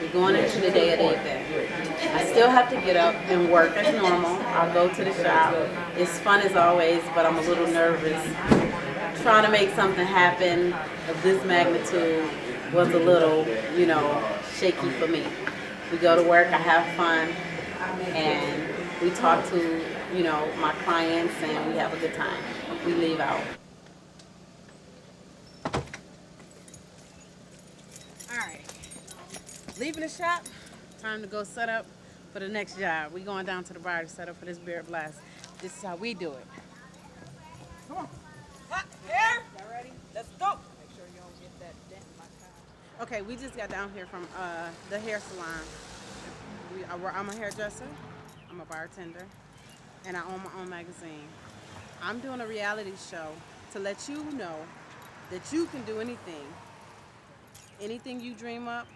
We're going into the day of the event. I still have to get up and work as normal. I'll go to the shop. It's fun as always, but I'm a little nervous. Trying to make something happen of this magnitude was a little, shaky for me. We go to work, I have fun, and we talk to, my clients, and we have a good time. We leave out. All right, leaving the shop, time to go set up for the next job. We going down to the bar to set up for this beer blast. This is how we do it. Come on. Hot hair. Y'all ready? Let's go. Make sure you don't get that dent in my car. Okay, we just got down here from the hair salon. I'm a hairdresser. I'm a bartender, and I own my own magazine. I'm doing a reality show to let you know that you can do anything. Anything you dream up,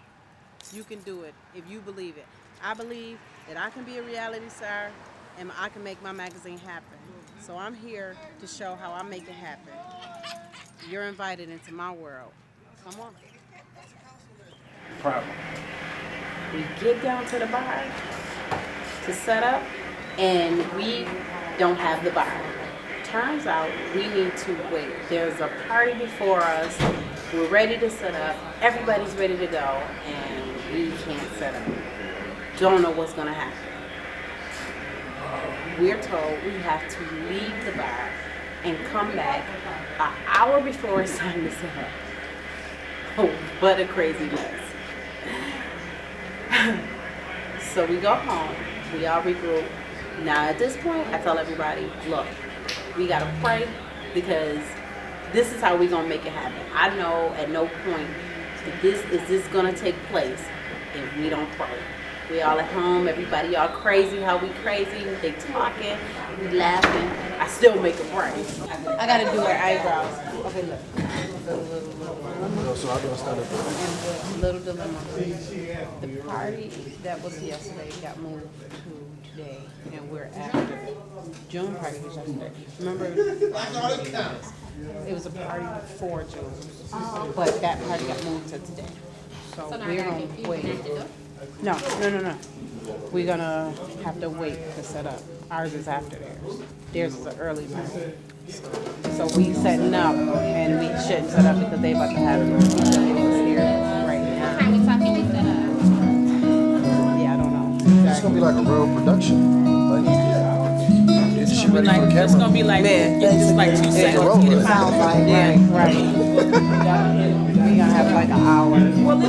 you can do it if you believe it. I believe that I can be a reality star and I can make my magazine happen. So I'm here to show how I make it happen. You're invited into my world. Come on. Problem. We get down to the bar to set up, and we don't have the bar. Turns out we need to wait. There's a party before us. We're ready to set up. Everybody's ready to go, and we can't set up. Don't know what's gonna happen. We're told we have to leave the bar and come back an hour before it's time to set up. Oh, what a crazy mess. So we go home, we all regroup. Now at this point, I tell everybody, look, we gotta pray, because this is how we gonna make it happen. I know at no point that this gonna take place if we don't pray. We all at home, everybody all crazy, how we crazy, they talking, we laughing. I still make a pray. I gotta do her eyebrows. Okay, look. So I don't stand up. Little dilemma. The party that was yesterday got moved to today, and we're after. June party was yesterday. Remember, it was a party before June, but that party got moved to today. So we're gonna wait. No. We're gonna have to wait to set up. Ours is after theirs. Theirs is an early party. So we setting up, and we shouldn't set up because they about to have people here right now. What time we talking we set up? Yeah, I don't know. It's gonna be like a real production. Like, is she ready for the camera? It's gonna be like, just like 2 seconds. Get it Sounds like, right. We're gonna have like an hour. Well, if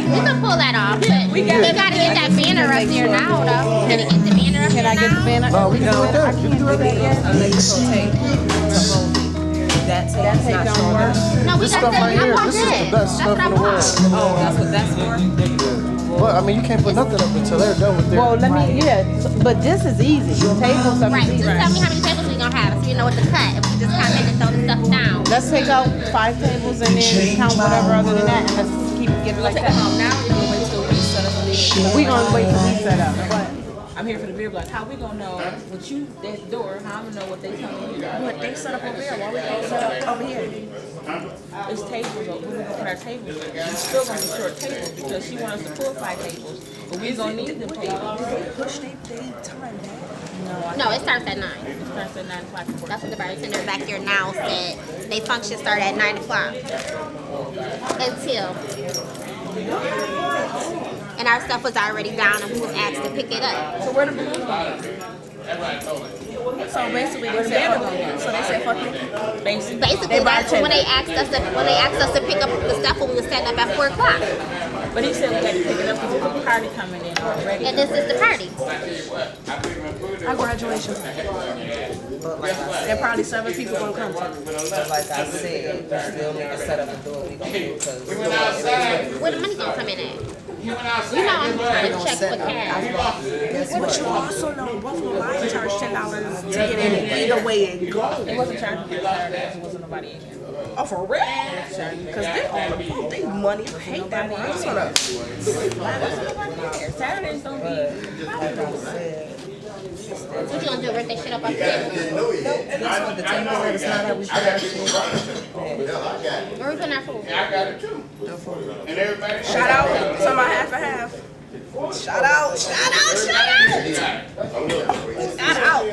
We can pull that off, but we gotta get that banner up there now, though. Can you get the banner up there now? Can I get the banner? No, we can do it there. You can do it there. electrical tape to hold it. That tape don't work. No, we This got stuff that. right here, I this is the want best that. stuff That's in what the I world. want. Oh, that's what that's for? Well, I mean, you can't put nothing up until they're done with their. Well, but this is easy. Table stuff Right, is just easy. tell me how many tables we gonna have, so you know what to cut. If we just come in and throw the stuff down. Let's take out 5 tables and then count whatever other than that, and let's keep getting like Take that. them out now. We're gonna wait till we set up the meeting. We gonna wait till we set up. But I'm here for the beer block. How we gonna know what you that door? How I'm gonna know what they telling you? What they set up over there? Why we gonna set up over here? It's tables. But we're gonna put our tables. We're still gonna be short tables because she wants us to pull 5 tables, but we gonna need them tables. No, it starts at 9. It starts at 9 o'clock. That's what the bartender back here now said. They function start at 9 o'clock. Until. And our stuff was already down and we was asked to pick it up. So where the balloons going? So basically, they said fuck it. Basically, that's when they asked us to pick up the stuff when we were setting up at 4 o'clock. But he said we had to pick it up because there's a party coming in already. And this is the party. Our graduation. But like I said, there probably 7 people gonna come to it. But like I said, we still need to set up and do what we gonna do because Where the money gonna come in at? You know I'm trying to check for cash. but you also know Buffalo Line charge $10 to get in either way it goes. It wasn't charged for Saturday because there wasn't nobody in here. Oh, for real? Because they all about they money. I hate that one. Sort of. Saturdays don't be. Like I said, What you gonna do? Rip that shit up off the table? that's what the table said. It's not that we put our shit. Where we putting our food? Shout out to my half and half. Shout out, shout out, shout out. Shout out.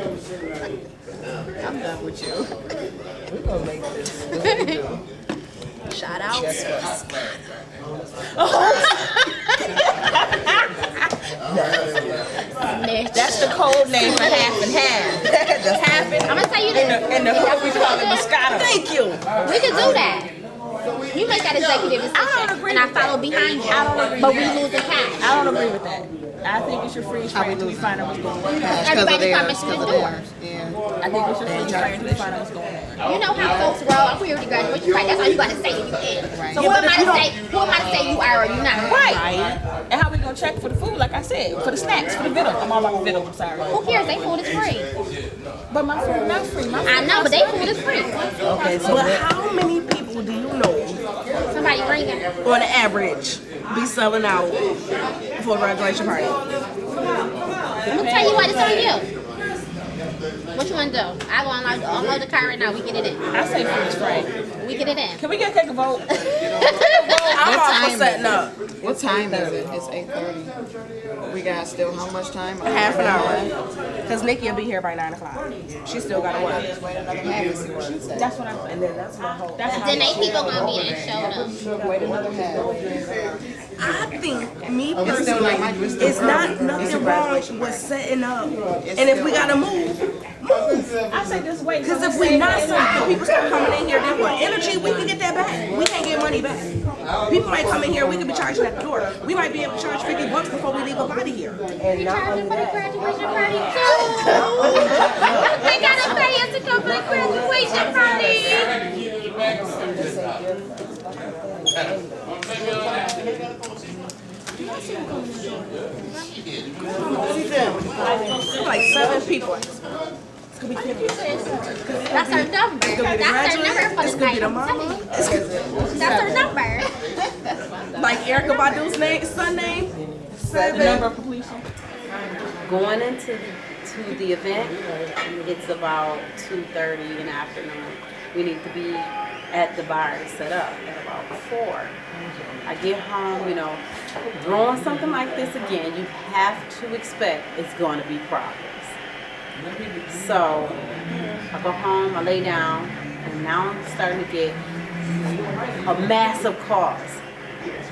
I'm done with you. We're gonna make this. What do we do? Shout out. That's the code name for half and half. That's happening. I'm gonna tell you this. In the hood, we call it Moscato. Thank you. We can do that. You make that executive decision, and I follow behind you. But we losing cash. I don't agree with that. I think we should freeze frame until we find out what's going on. Everybody coming to the door. I think we should freeze frame until we find out what's going on. You know how folks roll. I'm here to graduation, right? That's all you gotta say if you can. So who am I to say? Who am I to say you are or you not? Right. And how we gonna check for the food? Like I said, for the snacks, for the victual. I'm all about the victual. I'm sorry. Who cares? They food is free. But my food not free. My food I know, but they food is free. Okay, so but how many people do you know Somebody ringing. on the average be selling out for a graduation party? I'm gonna tell you what, it's on you. What you wanna do? I go unload the car right now. We get it in. I say freeze frame. We get it in. Can we take a vote? I'm all for setting up. What time is it? It's 8:30. We got still how much time? Half an hour. Because Nikki will be here by 9 o'clock. She still got to work. Just wait another half and see what she says. That's what I'm saying. And then that's my whole. That's Then they people gonna be there showed up. Wait another half. I think, me It's still personally, like my it's not nothing wrong with setting up. And if we got to move, move. I say just wait. Because if we not selling, people start coming in here, then what? Energy, we can get that back. We can't get money back. People might come in here, we could be charging at the door. We might be able to charge $50 before we leave up out of here. We charging for the graduation party too. They gotta pay us to come for the graduation party. Like 7 people. That's our number. That's our number for the night. I'm telling you. That's our number. Like Erica Badu's son name? 7. Number of completion. Going into the event, it's about 2:30 in the afternoon. We need to be at the bar set up at about 4. I get home, throwing something like this again, you have to expect it's going to be problems. So I go home, I lay down, and now I'm starting to get a massive calls,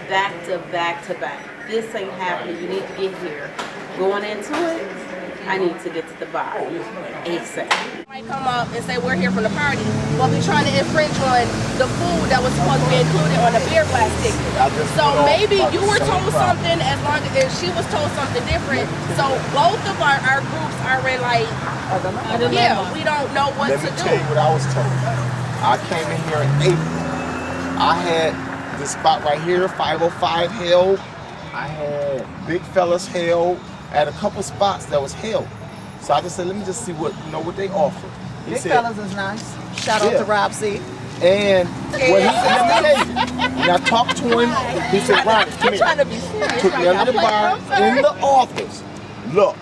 back to back to back. This ain't happening, you need to get here. Going into it, I need to get to the bar ASAP. Might come up and say we're here for the party, but we're trying to infringe on the food that was supposed to be included on the beer glass ticket. So maybe you were told something as long as she was told something different. So both of our groups are in like, yeah, we don't know what Let to me do. tell you what I was told. I came in here in April. I had this spot right here, 505 held. I had Big Fellas held. I had a couple spots that was held. So I just said, let me just see what they offer. He Big said, fellas is nice. Shout out to Rob C. And what he said, let me tell you, when I talked to him, he said, Ron, come here. Took me under the bar in the office. Look,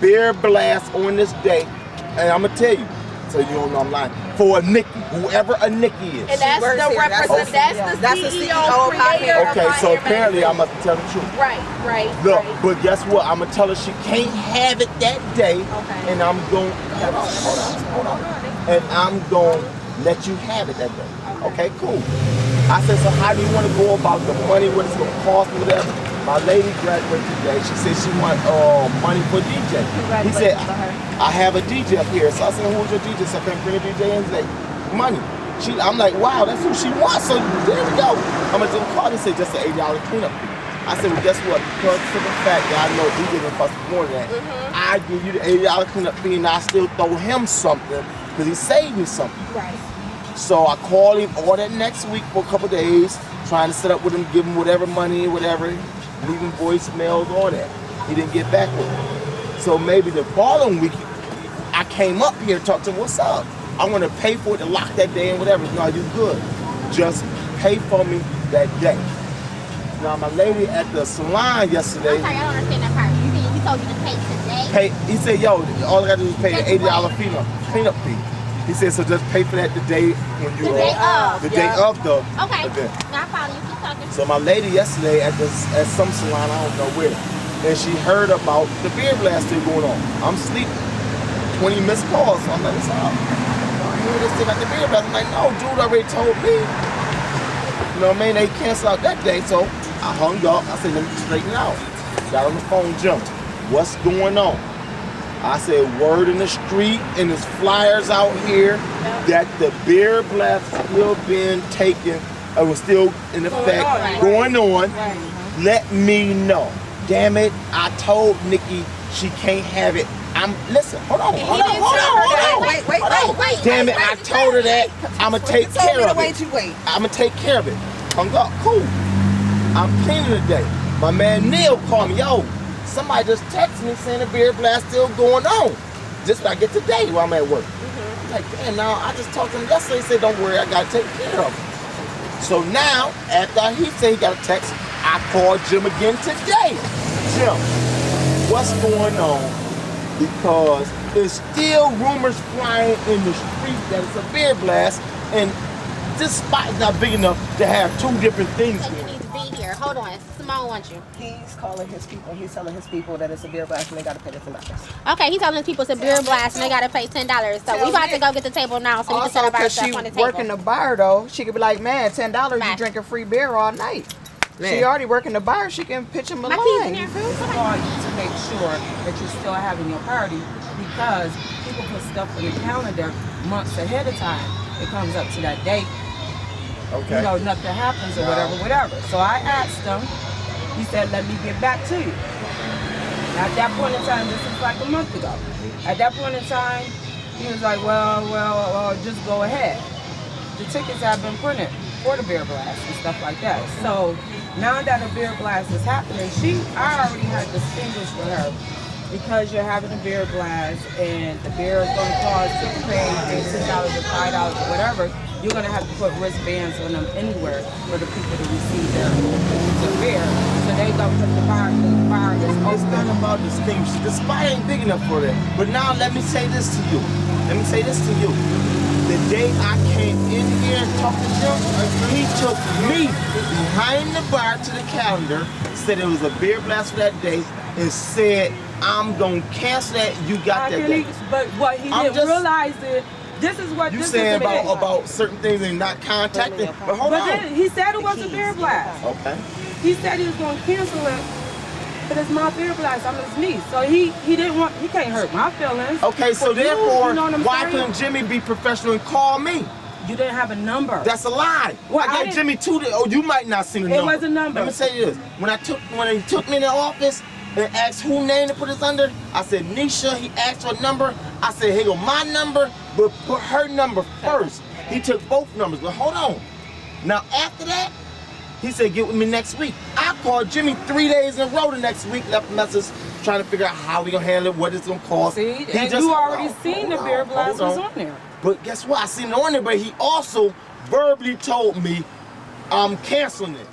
beer blast on this day, and I'm gonna tell you, so you don't know I'm lying. For a Nikki, whoever a Nikki is. And that's the representative. That's the CEO, creator. Okay, so apparently I must tell the truth. Right. Look, but guess what? I'm gonna tell her she can't have it that day, and I'm going. Hold on. And I'm going to let you have it that day. Okay, cool. I said, so how do you want to go about the money? What it's gonna cost, whatever? My lady graduated today. She said she want money for DJ. He said, I have a DJ up here. So I said, who's your DJ? So I can bring a DJ in today. Money. I'm like, wow, that's who she wants. So there we go. I'm gonna just call and say just an $8 cleanup fee. I said, well, guess what? Because of the fact that I know DJ didn't cost more than that, I give you the $80 cleanup fee and I still throw him something because he saved me something. Right. So I called him all that next week for a couple of days, trying to set up with him, give him whatever money, whatever, leaving voicemails, all that. He didn't get back with me. So maybe the following week, I came up here to talk to him, what's up? I want to pay for it to lock that day and whatever. No, you good. Just pay for me that day. Now my lady at the salon yesterday. I'm sorry, I don't understand that part. He told you to pay today? He said, yo, all I gotta do is pay the $80 cleanup fee. He said, so just pay for that the day when you The day of. the day of the Okay. event. Now I follow you. Keep talking. So my lady yesterday at some salon, I don't know where, and she heard about the beer blast still going on. I'm sleeping. 20 missed calls, so I'm like, what's up? I hear this thing about the beer blast. I'm like, no, dude already told me. You know what I mean? They canceled out that day, so I hung up. I said, let me straighten it out. Got on the phone, Jim. What's going on? I said, word in the street, and there's flyers out here that the beer blast still being taken, was still in effect, going on. Let me know. Damn it, I told Nikki she can't have it. Listen, hold on. Wait. Damn it, I told her that I'ma take care of it. I'ma take care of it. Hung up, cool. I'm cleaning today. My man Neil called me, yo, somebody just texted me saying the beer blast still going on. Just I get today while I'm at work. I'm like, damn, now I just talked to him yesterday. He said, don't worry, I gotta take care of it. So now, after he said he got a text, I called Jim again today. Jim, what's going on? Because there's still rumors flying in the street that it's a beer blast, and this spot is not big enough to have two different things You here. need to be here. Hold on. Simone wants you. He's calling his people. He's telling his people that it's a beer blast and they gotta pay the $10. Okay, he's telling his people it's a beer blast and they gotta pay $10. So we about to go get the table now so we can set Also, up our because stuff she on the table. working the bar though, she could be like, man, $10, Bye. you drinking free beer all night. Man. She already working the bar, she can pitch him a My keys in line. there, food. call you to make sure that you're still having your party, because people put stuff on the calendar months ahead of time. It comes up to that date, Okay. you know, nothing happens or whatever. So I asked him, he said, let me get back to you. Now, at that point in time, this is like a month ago. At that point in time, he was like, well, just go ahead. The tickets have been printed for the beer blast and stuff like that. So now that a beer blast is happening, I already had distinguished with her, because you're having a beer blast and the beer is going to cost to pay $10 or $5 or whatever, you're going to have to put wristbands on them anywhere for the people to receive their beer. So they going to put the bar is It's open. not about distinction. The spot ain't big enough for that. But now let me say this to you. The day I came in here and talked to Jim, he took me behind the bar to the calendar, said it was a beer blast for that day, and said, I'm gonna cancel that. You got that day. But what he I'm didn't just- realize is, this is what You this saying is about. about certain things and not contacting. But hold But on. then he said it was a beer blast. Okay. He said he was going to cancel it, but it's my beer blast. I'm his niece, so he can't hurt my feelings. Okay, so But you therefore, know what I'm why saying? couldn't Jimmy be professional and call me? You didn't have a number. That's a lie. Well, I I gave didn't- Jimmy you might not see the It number. was a number. Let me say this. When he took me in the office and asked who name to put this under, I said Nisha. He asked for a number. I said, here go my number, but put her number first. He took both numbers, but hold on. Now after that, he said get with me next week. I called Jimmy 3 days in a row the next week, left a message trying to figure out how we gonna handle it, what it's gonna cost. See, He and just- you already hold seen the on, beer blast hold was on there. But guess what? I seen it on there, but he also verbally told me I'm canceling it.